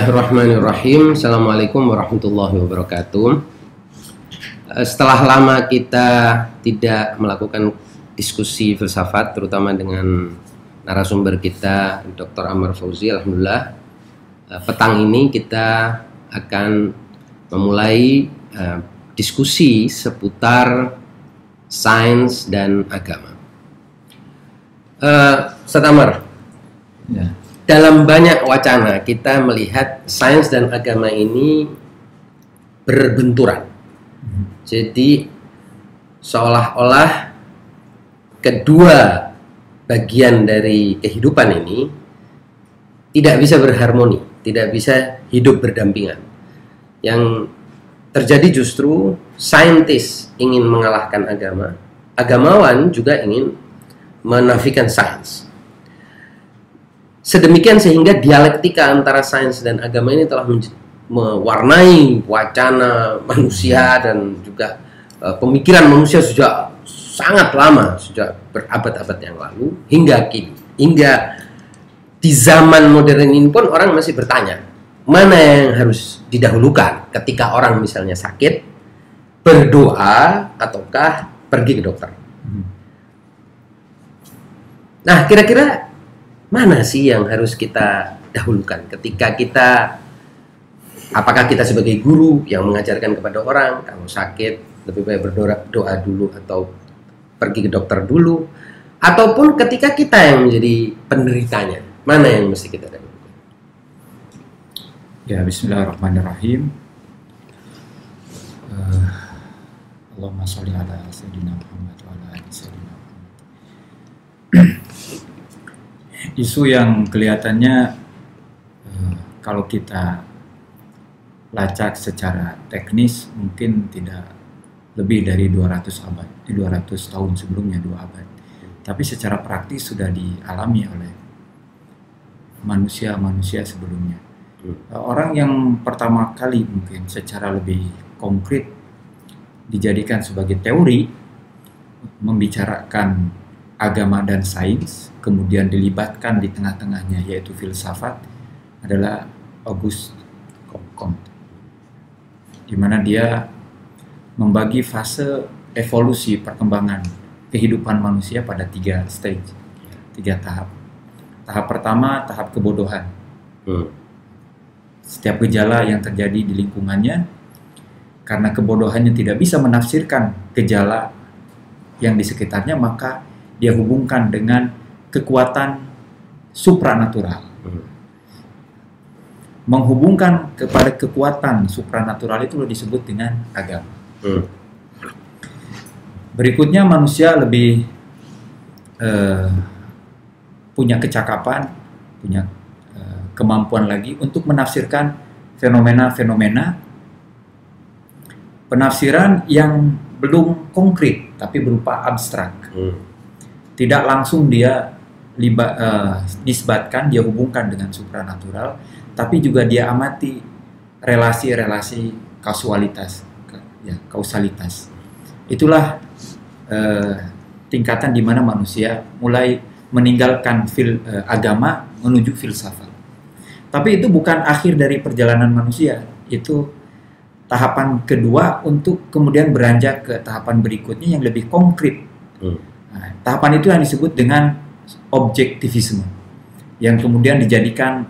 Bismillahirrahmanirrahim. Assalamualaikum warahmatullahi wabarakatuh. Setelah lama kita tidak melakukan diskusi filsafat, terutama dengan narasumber kita Dr. Amar Fauzi, alhamdulillah petang ini kita akan memulai diskusi seputar sains dan agama. Ustaz Amar, ya. Dalam banyak wacana kita melihat sains dan agama ini berbenturan. Jadi seolah-olah kedua bagian dari kehidupan ini tidak bisa berharmoni, tidak bisa hidup berdampingan. Yang terjadi justru saintis ingin mengalahkan agama, agamawan juga ingin menafikan sains. Sedemikian sehingga dialektika antara sains dan agama ini telah mewarnai wacana manusia dan juga pemikiran manusia sejak sangat lama, sejak berabad-abad yang lalu hingga kini. Hingga di zaman modern ini pun orang masih bertanya, mana yang harus didahulukan ketika orang misalnya sakit, berdoa ataukah pergi ke dokter. Nah, kira-kira mana sih yang harus kita dahulukan ketika kita, apakah kita sebagai guru yang mengajarkan kepada orang kalau sakit lebih baik berdoa dulu atau pergi ke dokter dulu, ataupun ketika kita yang menjadi penderitanya, mana yang mesti kita dahulukan? Ya, bismillahirrahmanirrahim. Allahumma sholli ala sayyidina Muhammad wa ala ali sayyidina Muhammad. Isu yang kelihatannya kalau kita lacak secara teknis mungkin tidak lebih dari 200 tahun sebelumnya, 2 abad. Tapi secara praktis sudah dialami oleh manusia-manusia sebelumnya. Orang yang pertama kali mungkin secara lebih konkret dijadikan sebagai teori membicarakan agama dan sains, kemudian dilibatkan di tengah-tengahnya yaitu filsafat, adalah Auguste Comte, di mana dia membagi fase evolusi perkembangan kehidupan manusia pada 3 stage, 3 tahap. Tahap pertama, tahap kebodohan. Setiap gejala yang terjadi di lingkungannya, karena kebodohannya tidak bisa menafsirkan gejala yang di sekitarnya, maka dia hubungkan dengan kekuatan supranatural. Menghubungkan kepada kekuatan supranatural itu disebut dengan agama. Berikutnya manusia lebih punya kecakapan, punya kemampuan lagi untuk menafsirkan fenomena-fenomena, penafsiran yang belum konkret tapi berupa abstrak. Tidak langsung dia nisbatkan, dia hubungkan dengan supranatural, tapi juga dia amati relasi-relasi kausalitas. Itulah tingkatan di mana manusia mulai meninggalkan agama menuju filsafat. Tapi itu bukan akhir dari perjalanan manusia, itu tahapan kedua untuk kemudian beranjak ke tahapan berikutnya yang lebih konkret. Nah, tahapan itu yang disebut dengan objektivisme, yang kemudian dijadikan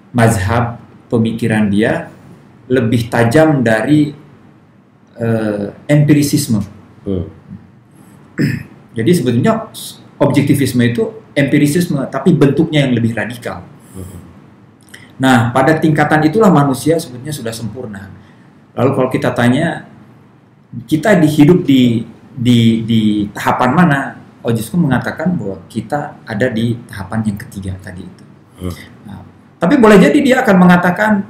mazhab pemikiran dia lebih tajam dari empirisisme. Jadi sebetulnya objektivisme itu empirisisme, tapi bentuknya yang lebih radikal. Nah, pada tingkatan itulah manusia sebetulnya sudah sempurna. Lalu kalau kita tanya, kita hidup di tahapan mana? Auguste mengatakan bahwa kita ada di tahapan yang ketiga tadi itu. Nah, tapi boleh jadi dia akan mengatakan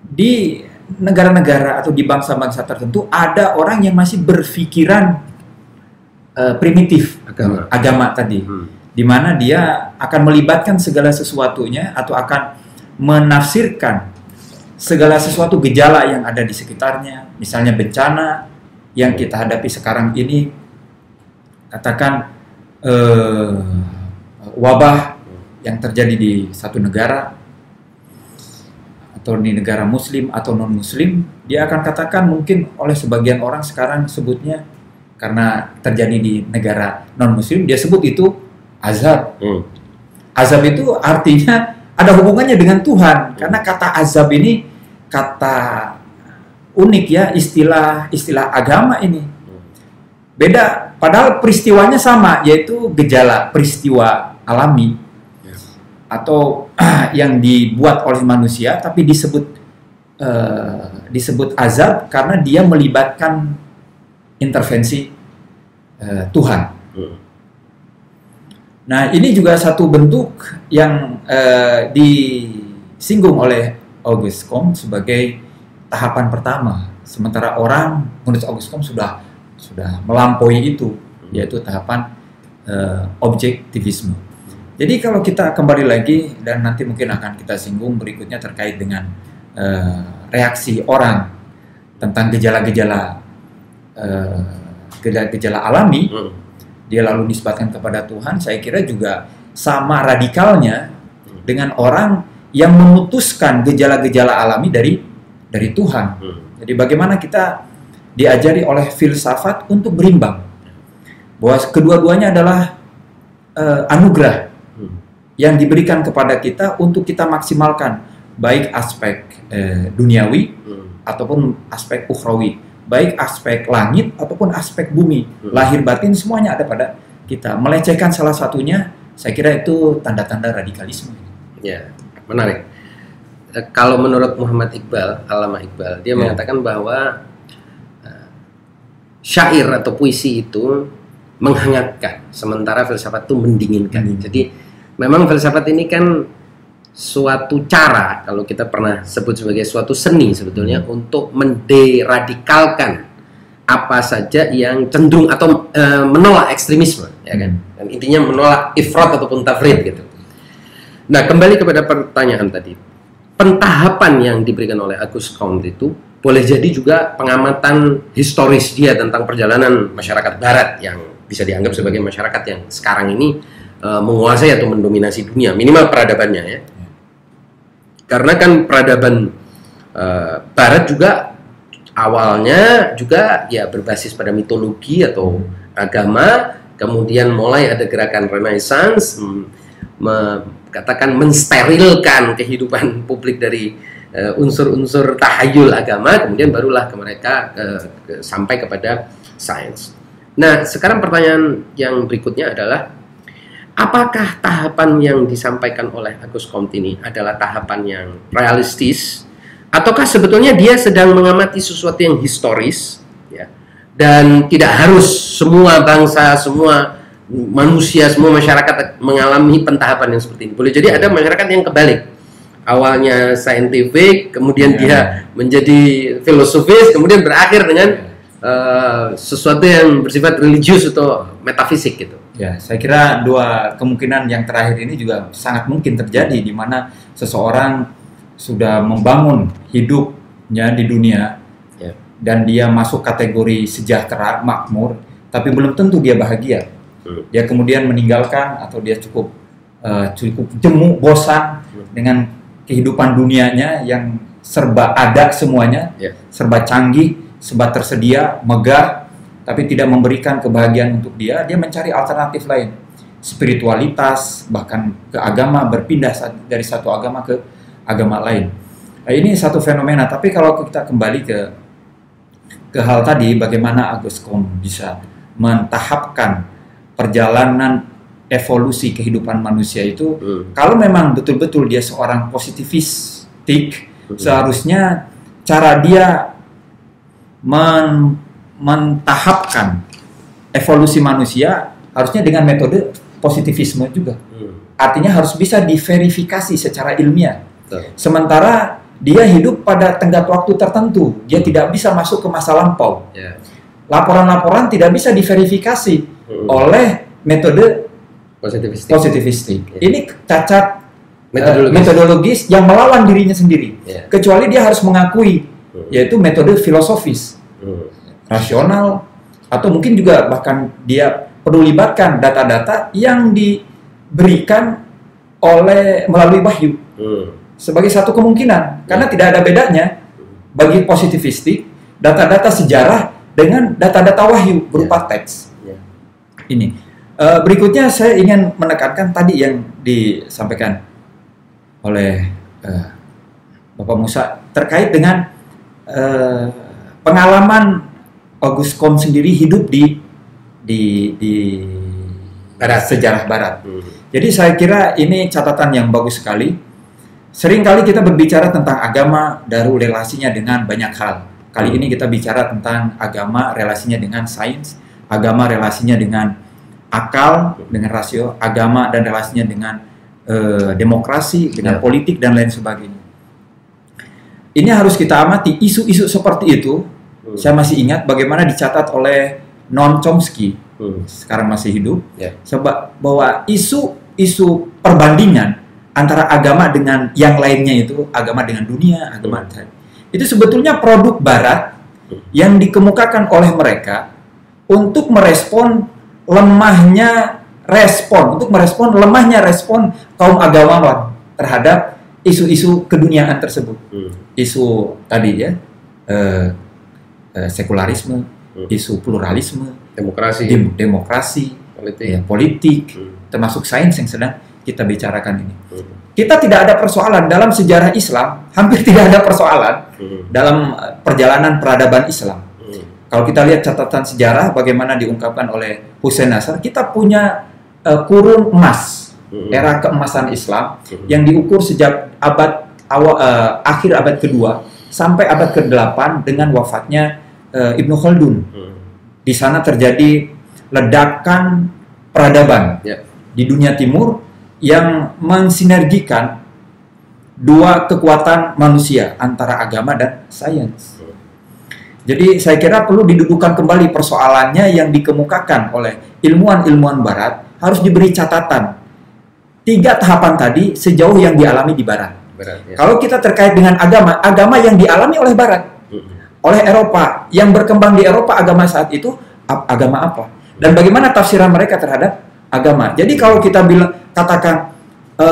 di negara-negara atau di bangsa-bangsa tertentu ada orang yang masih berpikiran primitif agama tadi, di mana dia akan melibatkan segala sesuatunya atau akan menafsirkan segala sesuatu gejala yang ada di sekitarnya, misalnya bencana yang kita hadapi sekarang ini, katakan wabah yang terjadi di satu negara atau di negara muslim atau non muslim, dia akan katakan mungkin oleh sebagian orang sekarang sebutnya karena terjadi di negara non muslim, dia sebut itu azab. Azab itu artinya ada hubungannya dengan Tuhan, karena kata azab ini kata unik ya, istilah agama ini. Beda, padahal peristiwanya sama, yaitu gejala peristiwa alami atau yang dibuat oleh manusia, tapi disebut azab karena dia melibatkan intervensi Tuhan. Nah, ini juga satu bentuk yang disinggung oleh Auguste Comte sebagai tahapan pertama. Sementara orang menurut Auguste Comte sudah melampaui itu, yaitu tahapan objektivisme. Jadi kalau kita kembali lagi, dan nanti mungkin akan kita singgung berikutnya terkait dengan reaksi orang tentang gejala-gejala alami, dia lalu nisbatkan kepada Tuhan. Saya kira juga sama radikalnya dengan orang yang memutuskan gejala-gejala alami dari Tuhan. Jadi bagaimana kita diajari oleh filsafat untuk berimbang, bahwa kedua-duanya adalah anugerah yang diberikan kepada kita untuk kita maksimalkan, baik aspek duniawi ataupun aspek ukhrawi, baik aspek langit ataupun aspek bumi, lahir batin semuanya ada pada kita. Melecehkan salah satunya, saya kira itu tanda-tanda radikalisme. Ya, menarik. Kalau menurut Muhammad Iqbal, Allamah Iqbal, dia mengatakan bahwa syair atau puisi itu menghangatkan, sementara filsafat itu mendinginkan. Jadi memang filsafat ini kan suatu cara, kalau kita pernah sebut sebagai suatu seni sebetulnya, untuk menderadikalkan apa saja yang cenderung atau menolak ekstremisme, ya kan? Dan intinya menolak ifrat ataupun tafrid gitu. Nah, kembali kepada pertanyaan tadi, pentahapan yang diberikan oleh Auguste Comte itu boleh jadi juga pengamatan historis dia tentang perjalanan masyarakat Barat yang bisa dianggap sebagai masyarakat yang sekarang ini menguasai atau mendominasi dunia, minimal peradabannya ya. Karena kan peradaban Barat juga awalnya juga ya berbasis pada mitologi atau agama, kemudian mulai ada gerakan Renaissance, katakan mensterilkan kehidupan publik dari unsur-unsur tahayul agama, kemudian barulah mereka sampai kepada sains. Nah, sekarang pertanyaan yang berikutnya adalah, apakah tahapan yang disampaikan oleh Auguste Comte ini adalah tahapan yang realistis, ataukah sebetulnya dia sedang mengamati sesuatu yang historis, ya, dan tidak harus semua bangsa, semua manusia, semua masyarakat mengalami pentahapan yang seperti ini. Boleh jadi ada masyarakat yang kebalik, awalnya saintifik, kemudian dia menjadi filosofis, kemudian berakhir dengan sesuatu yang bersifat religius atau metafisik gitu. Ya, saya kira dua kemungkinan yang terakhir ini juga sangat mungkin terjadi, di mana seseorang sudah membangun hidupnya di dunia dan dia masuk kategori sejahtera, makmur, tapi belum tentu dia bahagia. Dia kemudian meninggalkan, atau dia cukup jemu, bosan dengan kehidupan dunianya yang serba ada semuanya, serba canggih, serba tersedia, megah, tapi tidak memberikan kebahagiaan untuk dia. Dia mencari alternatif lain, spiritualitas, bahkan ke agama, berpindah dari satu agama ke agama lain. Nah, ini satu fenomena. Tapi kalau kita kembali ke hal tadi, bagaimana Auguste Comte bisa mentahapkan perjalanan evolusi kehidupan manusia itu, kalau memang betul-betul dia seorang positivistik, seharusnya cara dia mentahapkan evolusi manusia harusnya dengan metode positivisme juga. Artinya harus bisa diverifikasi secara ilmiah. Sementara dia hidup pada tenggat waktu tertentu, dia tidak bisa masuk ke masa lampau. Laporan-laporan tidak bisa diverifikasi oleh metode positivistik. Ini cacat metodologis yang melawan dirinya sendiri. Kecuali dia harus mengakui, yaitu metode filosofis, rasional, atau mungkin juga bahkan dia perlu libatkan data-data yang diberikan melalui wahyu sebagai satu kemungkinan, karena tidak ada bedanya bagi positivistik data-data sejarah dengan data-data wahyu berupa teks. Ini berikutnya saya ingin menekankan tadi yang disampaikan oleh Bapak Musa terkait dengan pengalaman Auguste Comte sendiri hidup di Barat, sejarah Barat. Jadi saya kira ini catatan yang bagus sekali. Seringkali kita berbicara tentang agama dari relasinya dengan banyak hal. Kali ini kita bicara tentang agama relasinya dengan sains, agama relasinya dengan akal, dengan rasio, agama dan relasinya dengan demokrasi, dengan politik dan lain sebagainya. Ini harus kita amati isu-isu seperti itu. Saya masih ingat bagaimana dicatat oleh Noam Chomsky, sekarang masih hidup, sebab bahwa isu perbandingan antara agama dengan yang lainnya itu, agama dengan dunia, agama itu sebetulnya produk Barat yang dikemukakan oleh mereka untuk merespon lemahnya respon kaum agamawan terhadap isu-isu keduniaan tersebut. Isu tadi ya, sekularisme, isu pluralisme, demokrasi, politik, termasuk sains yang sedang kita bicarakan ini. Kita tidak ada persoalan dalam sejarah Islam, hampir tidak ada persoalan dalam perjalanan peradaban Islam. Kalau kita lihat catatan sejarah bagaimana diungkapkan oleh Hussein Nasr, kita punya kurun emas, era keemasan Islam yang diukur sejak akhir abad kedua sampai abad ke-8 dengan wafatnya Ibnu Khaldun. Di sana terjadi ledakan peradaban di dunia timur yang mensinergikan dua kekuatan manusia antara agama dan sains. Jadi saya kira perlu didudukan kembali persoalannya yang dikemukakan oleh ilmuwan-ilmuwan Barat, harus diberi catatan 3 tahapan tadi sejauh yang dialami di Barat. Kalau kita terkait dengan agama yang dialami oleh Barat, oleh Eropa, yang berkembang di Eropa, agama saat itu agama apa? Dan bagaimana tafsiran mereka terhadap agama. Jadi kalau kita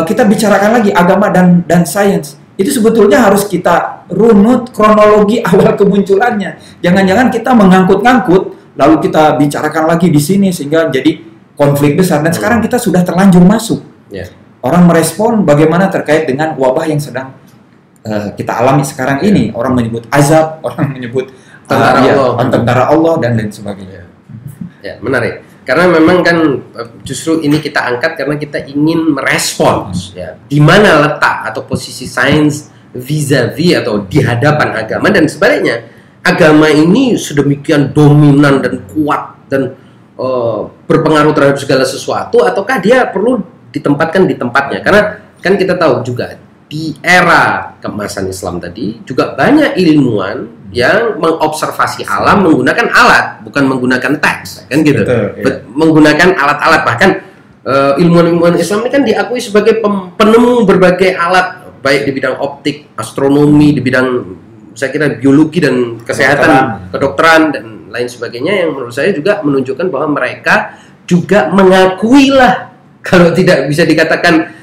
kita bicarakan lagi agama dan sains, itu sebetulnya harus kita runut kronologi awal kemunculannya. Jangan-jangan kita mengangkut-ngangkut, lalu kita bicarakan lagi di sini sehingga jadi konflik besar. Dan sekarang kita sudah terlanjur masuk. Orang merespon bagaimana terkait dengan wabah yang sedang kita alami sekarang ini. Orang menyebut azab, orang menyebut tentara Allah dan lain sebagainya. Ya, menarik. Karena memang kan justru ini kita angkat karena kita ingin merespons di mana letak atau posisi sains vis-a-vis atau di hadapan agama, dan sebaliknya agama ini sedemikian dominan dan kuat dan berpengaruh terhadap segala sesuatu, ataukah dia perlu ditempatkan di tempatnya. Karena kan kita tahu juga di era keemasan Islam tadi juga banyak ilmuwan yang mengobservasi alam menggunakan alat, bukan menggunakan teks, kan gitu. Betul, menggunakan alat-alat, bahkan ilmuwan-ilmuwan Islam ini kan diakui sebagai penemu berbagai alat, baik di bidang optik, astronomi, di bidang saya kira biologi dan kesehatan, kedokteran dan lain sebagainya, yang menurut saya juga menunjukkan bahwa mereka juga mengakui lah, kalau tidak bisa dikatakan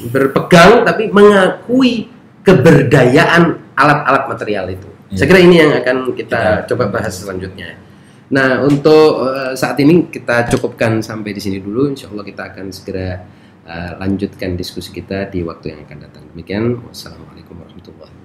berpegang, tapi mengakui keberdayaan alat-alat material itu. Saya kira ini yang akan kita coba bahas selanjutnya. Nah, untuk saat ini kita cukupkan sampai di sini dulu. Insya Allah kita akan segera lanjutkan diskusi kita di waktu yang akan datang. Demikian, wassalamualaikum warahmatullahi wabarakatuh.